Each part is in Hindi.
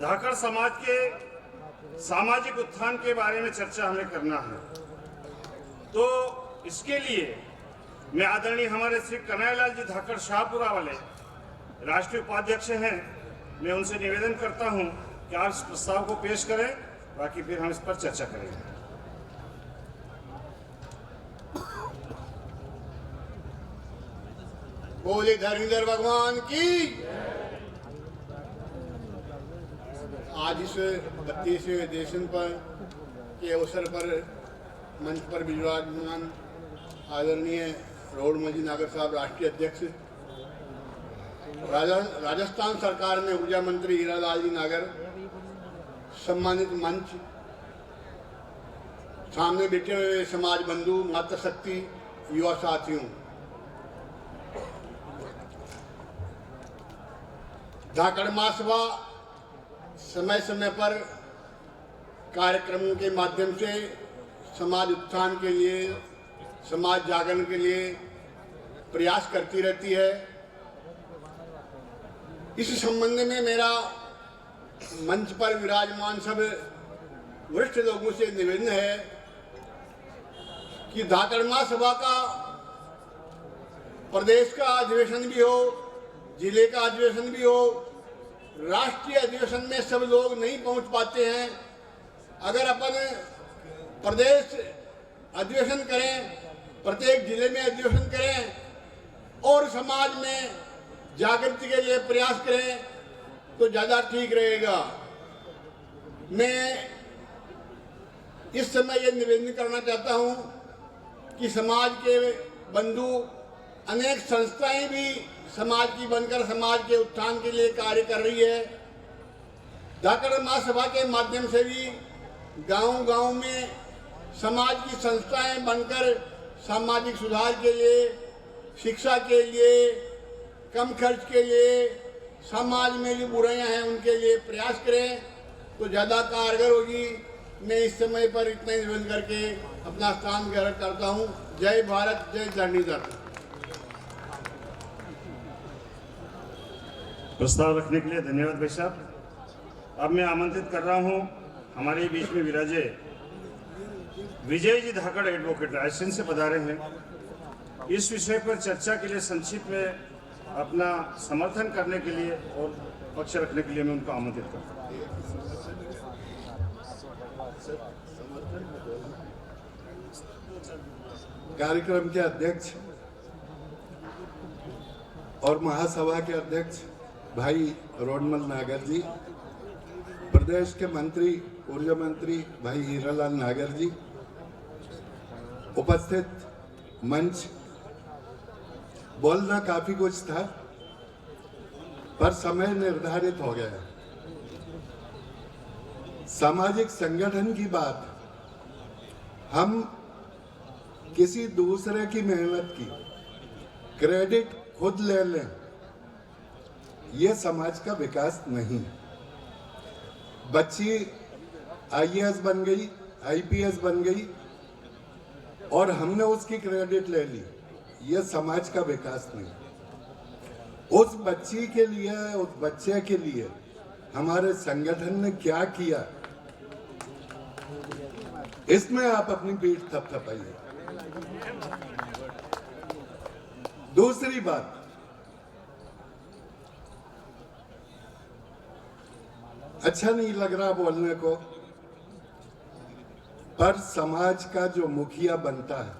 धाकड़ समाज के सामाजिक उत्थान के बारे में चर्चा हमें करना है। तो इसके लिए मैं आदरणीय हमारे श्री कन्हैयालाल जी धाकड़ शाहपुरा वाले राष्ट्रीय उपाध्यक्ष हैं, मैं उनसे निवेदन करता हूं कि आप इस प्रस्ताव को पेश करें, बाकी फिर हम इस पर चर्चा करेंगे। बोले धर्मेंद्र भगवान की। आज इस 32वें अधिवेशन पर के अवसर पर मंच पर विराजमान आदरणीय रोडमल जी नागर साहब राष्ट्रीय अध्यक्ष, राजस्थान सरकार में ऊर्जा मंत्री हीरालाल जी नागर, सम्मानित मंच, सामने बैठे हुए समाज बंधु, मातृशक्ति, युवा साथियों, धाकड़ महासभा समय समय पर कार्यक्रमों के माध्यम से समाज उत्थान के लिए, समाज जागरण के लिए प्रयास करती रहती है। इस संबंध में मेरा मंच पर विराजमान सब वरिष्ठ लोगों से निवेदन है कि धाकड़ महासभा का प्रदेश का अधिवेशन भी हो, जिले का अधिवेशन भी हो, राष्ट्रीय अधिवेशन में सब लोग नहीं पहुंच पाते हैं। अगर अपन प्रदेश अधिवेशन करें, प्रत्येक जिले में अधिवेशन करें और समाज में जागृति के लिए प्रयास करें तो ज़्यादा ठीक रहेगा। मैं इस समय ये निवेदन करना चाहता हूँ कि समाज के बंधु, अनेक संस्थाएं भी समाज की बनकर समाज के उत्थान के लिए कार्य कर रही है। धाकड़ महासभा के माध्यम से भी गांव-गांव में समाज की संस्थाएं बनकर सामाजिक सुधार के लिए, शिक्षा के लिए, कम खर्च के लिए, समाज में जो बुराइयां हैं उनके लिए प्रयास करें तो ज़्यादा कारगर होगी। मैं इस समय पर इतना ही निवेदन करके अपना स्थान ग्रहण करता हूं। जय भारत, जय धरणीधर। प्रस्ताव रखने के लिए धन्यवाद भाई साहब। अब मैं आमंत्रित कर रहा हूं हमारे बीच में विराजे विजय जी धाकड़ एडवोकेट रायसेन से पधारे हैं। इस विषय पर चर्चा के लिए संक्षिप्त में अपना समर्थन करने के लिए और पक्ष रखने के लिए मैं उनको आमंत्रित करता हूं। कार्यक्रम के अध्यक्ष और महासभा के अध्यक्ष भाई रोडमल नागर जी, प्रदेश के मंत्री, ऊर्जा मंत्री भाई हीरालाल नागर जी, उपस्थित मंच, बोलना काफी कुछ था पर समय निर्धारित हो गया। सामाजिक संगठन की बात, हम किसी दूसरे की मेहनत की क्रेडिट खुद ले लें, यह समाज का विकास नहीं। बच्ची आईएएस बन गई, आईपीएस बन गई और हमने उसकी क्रेडिट ले ली, यह समाज का विकास नहीं। उस बच्ची के लिए, उस बच्चे के लिए हमारे संगठन ने क्या किया, इसमें आप अपनी पीठ थपथपाइए। दूसरी बात, अच्छा नहीं लग रहा बोलने को, पर समाज का जो मुखिया बनता है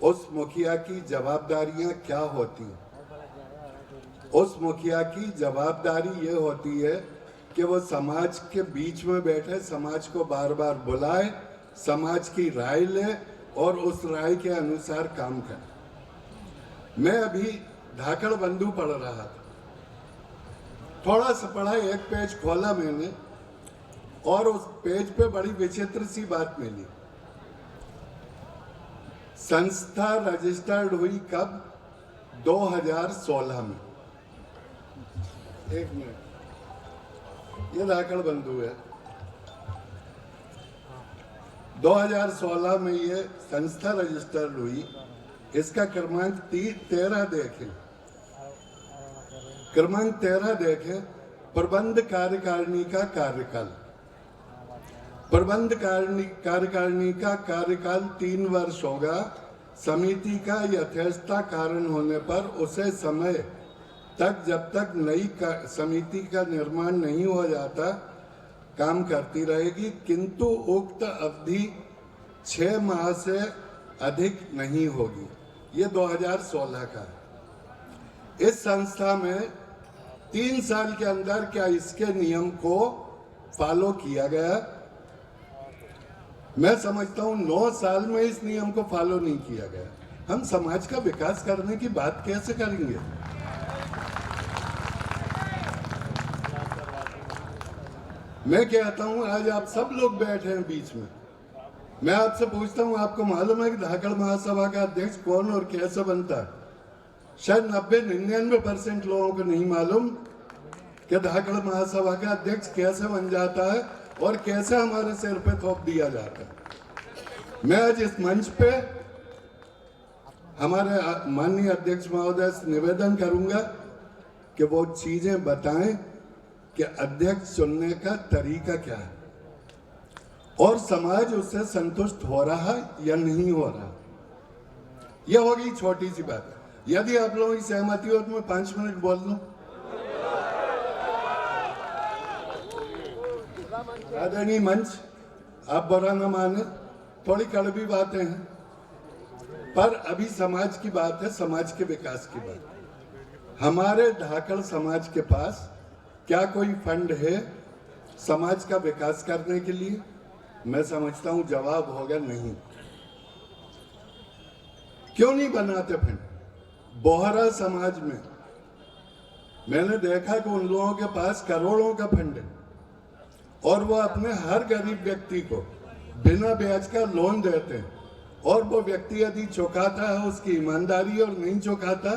उस मुखिया की जवाबदारियां क्या होती हैं? उस मुखिया की जवाबदारी ये होती है कि वो समाज के बीच में बैठे, समाज को बार बार बुलाए, समाज की राय ले और उस राय के अनुसार काम करे। मैं अभी धाकड़ बंधु पढ़ रहा था, थोड़ा सा पढ़ा, एक पेज खोला मैंने और उस पेज पे बड़ी विचित्र सी बात मिली। संस्था रजिस्टर्ड हुई कब? 2016 में। एक मिनट, ये धाकड़ बंधु है। 2016 में ये संस्था रजिस्टर्ड हुई। इसका क्रमांक 13 देखें, क्रमांक 13 देखें प्रबंध कार्यकारिणी का कार्यकाल। प्रबंध कार्यकारिणी का कार्यकाल 3 वर्ष होगा। समिति का यथेष्टता कारण होने पर उसे समय तक जब तक नई समिति का निर्माण नहीं हो जाता काम करती रहेगी, किंतु उक्त अवधि 6 माह से अधिक नहीं होगी। ये 2016 का है। इस संस्था में 3 साल के अंदर क्या इसके नियम को फॉलो किया गया? मैं समझता हूं 9 साल में इस नियम को फॉलो नहीं किया गया। हम समाज का विकास करने की बात कैसे करेंगे? मैं कहता हूं आज आप सब लोग बैठे हैं बीच में, मैं आपसे पूछता हूं, आपको मालूम है कि धाकड़ महासभा का अध्यक्ष कौन और कैसे बनता है? शायद 90-99% लोगों को नहीं मालूम कि धाकड़ महासभा का अध्यक्ष कैसे बन जाता है और कैसे हमारे सिर पे थोप दिया जाता है। मैं आज इस मंच पे हमारे माननीय अध्यक्ष महोदय से निवेदन करूंगा कि वो चीजें बताएं कि अध्यक्ष चुनने का तरीका क्या है और समाज उससे संतुष्ट हो रहा या नहीं हो रहा। यह होगी छोटी सी बात। यदि आप लोगों की सहमति हो तो मैं 5 मिनट बोल दूं। आदरणीय मंच, आप बुरा न माने, थोड़ी कड़वी बातें हैं, पर अभी समाज की बात है, समाज के विकास की बात। हमारे धाकड़ समाज के पास क्या कोई फंड है समाज का विकास करने के लिए? मैं समझता हूं जवाब होगा नहीं। क्यों नहीं बनाते फंड? बोहरा समाज में मैंने देखा कि उन लोगों के पास करोड़ों का फंड है और वो अपने हर गरीब व्यक्ति को बिना ब्याज का लोन देते हैं, और वो व्यक्ति यदि चुकाता है उसकी ईमानदारी और नहीं चुकाता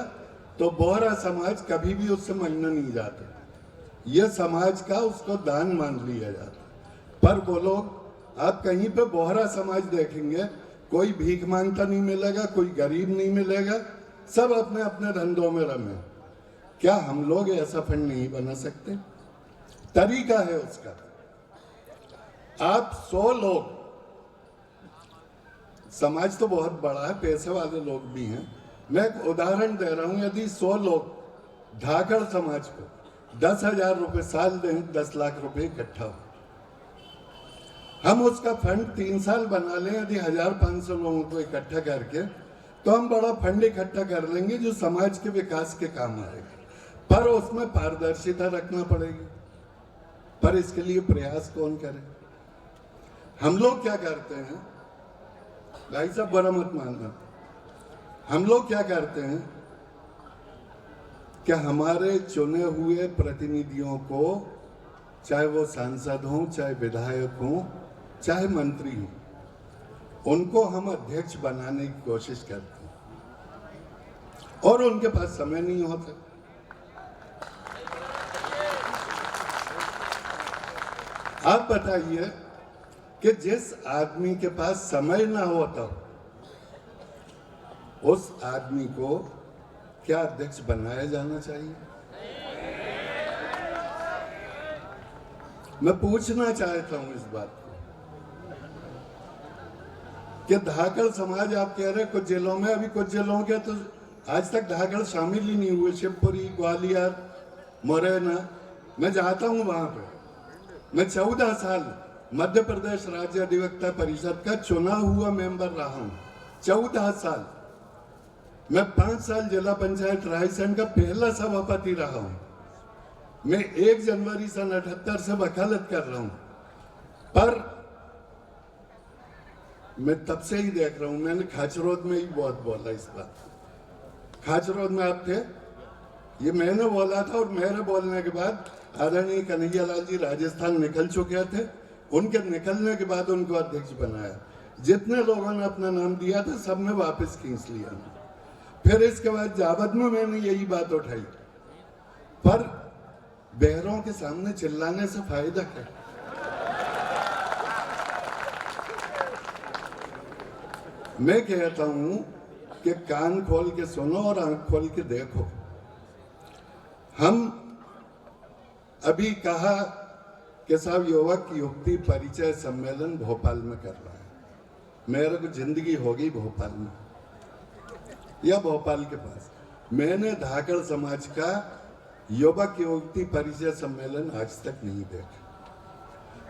तो बोहरा समाज कभी भी उससे मांगना नहीं जाता। यह समाज का उसको दान मान लिया जाता। पर वो लोग, आप कहीं पे बोहरा समाज देखेंगे, कोई भीख मांगता नहीं मिलेगा, कोई गरीब नहीं मिलेगा, सब अपने अपने धंधों में रमे। क्या हम लोग ऐसा फंड नहीं बना सकते? तरीका है उसका। आप 100 लोग, समाज तो बहुत बड़ा है, पैसे वाले लोग भी हैं, मैं एक उदाहरण दे रहा हूं, यदि 100 लोग धाकड़ समाज को 10,000 रुपए साल दें, 10 लाख रुपए इकट्ठा हो। हम उसका फंड 3 साल बना लें, यदि 1,500 लोगों को इकट्ठा करके, तो हम बड़ा फंड इकट्ठा कर लेंगे जो समाज के विकास के काम आएगा। पर उसमें पारदर्शिता रखना पड़ेगी। पर इसके लिए प्रयास कौन करे? हम लोग क्या करते हैं भाई साहब, बुरा मत मानना, हम लोग क्या करते हैं कि हमारे चुने हुए प्रतिनिधियों को, चाहे वो सांसद हों, चाहे विधायक हों, चाहे मंत्री हों, उनको हम अध्यक्ष बनाने की कोशिश करते हैं और उनके पास समय नहीं होता। आप बताइए कि जिस आदमी के पास समय ना होता उस आदमी को क्या अध्यक्ष बनाया जाना चाहिए? मैं पूछना चाहता हूं इस बात को कि धाकड़ समाज, आप कह रहे कुछ जिलों में, अभी कुछ जिलों के तो आज तक धाकड़ शामिल ही नहीं हुए, शिवपुरी, ग्वालियर, मुरैना, मैं जाता हूं वहां पे। मैं 14 साल मध्य प्रदेश राज्य अधिवक्ता परिषद का चुना हुआ मेंबर रहा हूं, 14 साल। मैं 5 साल जिला पंचायत रायसेन का पहला सभापति रहा हूं। मैं 1 जनवरी सन 78 से वकालत कर रहा हूं, पर मैं तब से ही देख रहा हूं, मैंने खाचरोद में ही बहुत बोला इस बात। खाचरोद में आप थे, ये मैंने बोला था, और मेरे बोलने के बाद आदरणीय कन्हैयालाल जी राजस्थान निकल चुके थे, उनके निकलने के बाद उनको अध्यक्ष बनाया। जितने लोगों ने अपना नाम दिया था सबने वापस खींच लिया। फिर इसके बाद जावद में मैंने यही बात उठाई, पर बहरों के सामने चिल्लाने से फायदा क्या? मैं कहता हूं कि कान खोल के सुनो और आंख खोल के देखो। हम अभी कहा कि साहब युवक युवती परिचय सम्मेलन भोपाल में कर रहा है। मेरे को जिंदगी होगी भोपाल में या भोपाल के पास। मैंने धाकड़ समाज का युवक युवती परिचय सम्मेलन आज तक नहीं देखा।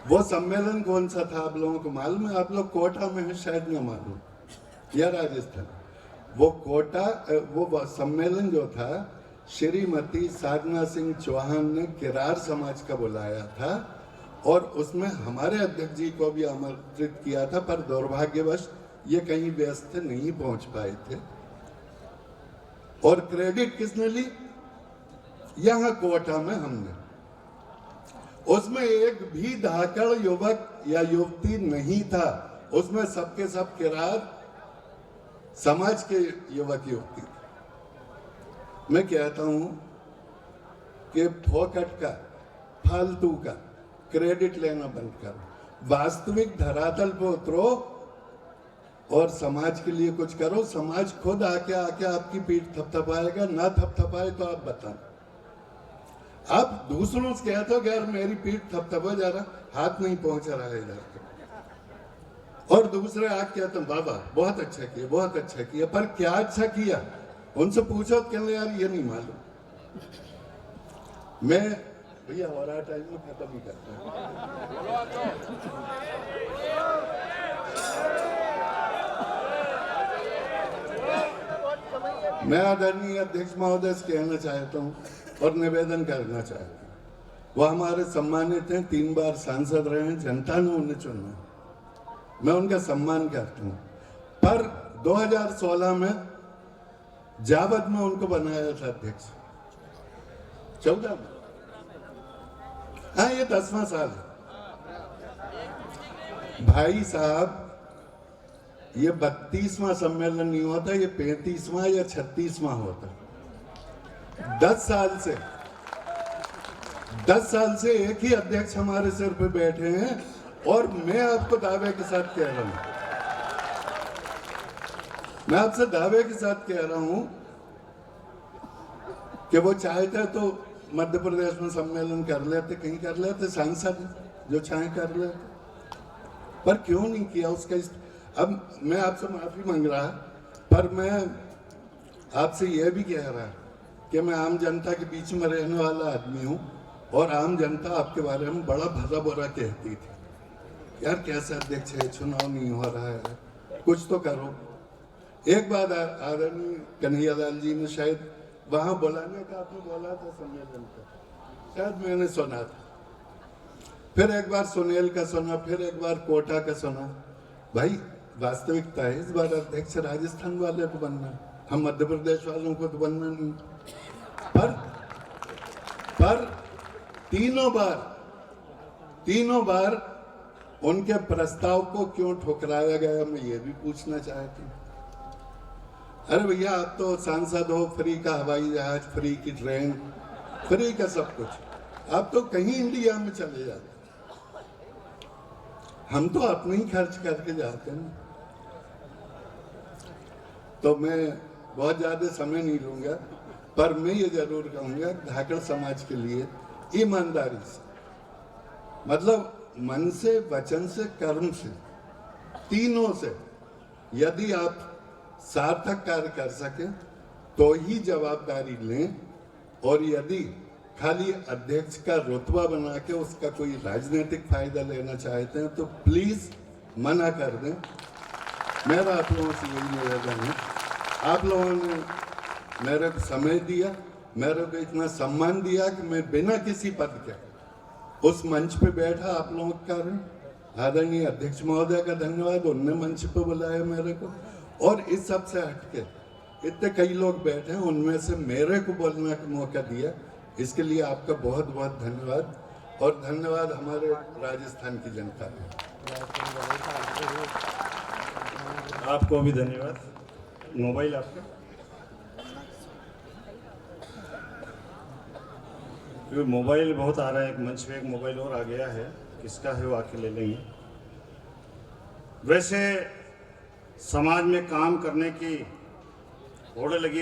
वो सम्मेलन कौन सा था आप लोगों को मालूम है? आप लोग कोटा में है, शायद न मालूम, या राजस्थान। वो कोटा वो सम्मेलन जो था श्रीमती साधना सिंह चौहान ने किरार समाज का बुलाया था और उसमें हमारे अध्यक्ष जी को भी आमंत्रित किया था, पर दुर्भाग्यवश ये कहीं व्यस्त थे, नहीं पहुंच पाए थे। और क्रेडिट किसने ली? यहां कोटा में हमने। उसमें एक भी धाकड़ युवक या युवती नहीं था, उसमें सबके सब किरार समाज के युवक युवती। मैं कहता हूं कि फोकट का, फालतू का क्रेडिट लेना बंद करो, वास्तविक धरातल पर उतरो और समाज के लिए कुछ करो। समाज खुद आके आपकी पीठ थपथपाएगा, ना थपथपाए तो आप बताएं। आप दूसरों से कहते हो कि यार मेरी पीठ थपथपा जा रहा, हाथ नहीं पहुंच रहा है इधर, और दूसरे आके कहते बाबा बहुत अच्छा किया, बहुत अच्छा किया, पर क्या अच्छा किया? उनसे पूछो तो कहने यार ये नहीं मालूम। मैं भैया हो रहा टाइम में खत्म ही करता हूं। मैं आदरणीय अध्यक्ष महोदय से कहना चाहता हूं और निवेदन करना चाहता हूं, वो हमारे सम्मानित हैं, 3 बार सांसद रहे हैं, जनता ने उन्हें चुना, मैं उनका सम्मान करता हूं। पर 2016 में जावद में उनको बनाया था अध्यक्ष, 14 में, हाँ ये 10वां साल है। भाई साहब ये 32वां सम्मेलन नहीं होता, ये 35वां या 36वां होता। 10 साल से एक ही अध्यक्ष हमारे सिर पे बैठे हैं और मैं आपको दावे के साथ कह रहा हूं, मैं आपसे दावे के साथ कह रहा हूं कि वो चाहते तो मध्य प्रदेश में सम्मेलन कर लेते, कहीं कर लेते, सांसद जो चाहे कर लेते, पर क्यों नहीं किया उसका। अब मैं आपसे माफी मांग रहा, पर मैं आपसे यह भी कह रहा कि मैं आम जनता के बीच में रहने वाला आदमी हूं और आम जनता आपके बारे में बड़ा भला बुरा कहती थी, यार कैसे अध्यक्ष है, चुनाव नहीं हो रहा है, कुछ तो करो। एक बात आदरणीय कन्हैयालाल जी ने शायद वहां बुलाने का आपने बोला था सम्मेलन का, शायद मैंने सुना था, फिर एक बार सुनेल का सुना, फिर एक बार कोटा का सुना। भाई वास्तविकता है इस बार अध्यक्ष राजस्थान वाले को बनना, हम मध्य प्रदेश वालों को तो बनना नहीं। पर तीनों बार उनके प्रस्ताव को क्यों ठुकराया गया, मैं ये भी पूछना चाहती हूँ। अरे भैया आप तो सांसद हो, फ्री का हवाई जहाज, फ्री की ट्रेन, फ्री का सब कुछ, आप तो कहीं इंडिया में चले जाते, हम तो अपने ही खर्च करके जाते हैं। तो मैं बहुत ज्यादा समय नहीं लूंगा, पर मैं ये जरूर कहूंगा धाकड़ समाज के लिए ईमानदारी से, मतलब मन से, वचन से, कर्म से, तीनों से यदि आप सार्थक कार्य कर सके तो ही जवाबदारी लें, और यदि खाली अध्यक्ष का रुतबा बना के उसका कोई राजनीतिक फायदा लेना चाहते हैं तो प्लीज मना कर दें। मेरा आप लोगों से यही निवेदन है। आप लोगों ने मेरे को समय दिया, मेरे को इतना सम्मान दिया कि मैं बिना किसी पद के उस मंच पे बैठा, आप लोगों के कारण। आदरणीय अध्यक्ष महोदय का धन्यवाद, उनने मंच पे बुलाया मेरे को, और इस सब से हटके इतने कई लोग बैठे हैं, उनमें से मेरे को बोलने का मौका दिया, इसके लिए आपका बहुत बहुत धन्यवाद। और धन्यवाद हमारे राजस्थान की जनता को। आपको भी धन्यवाद। मोबाइल आपका, क्योंकि मोबाइल बहुत आ रहा है, एक मंच पे एक मोबाइल और आ गया है, किसका है वो आके ले लेंगे। वैसे समाज में काम करने की होड़ लगी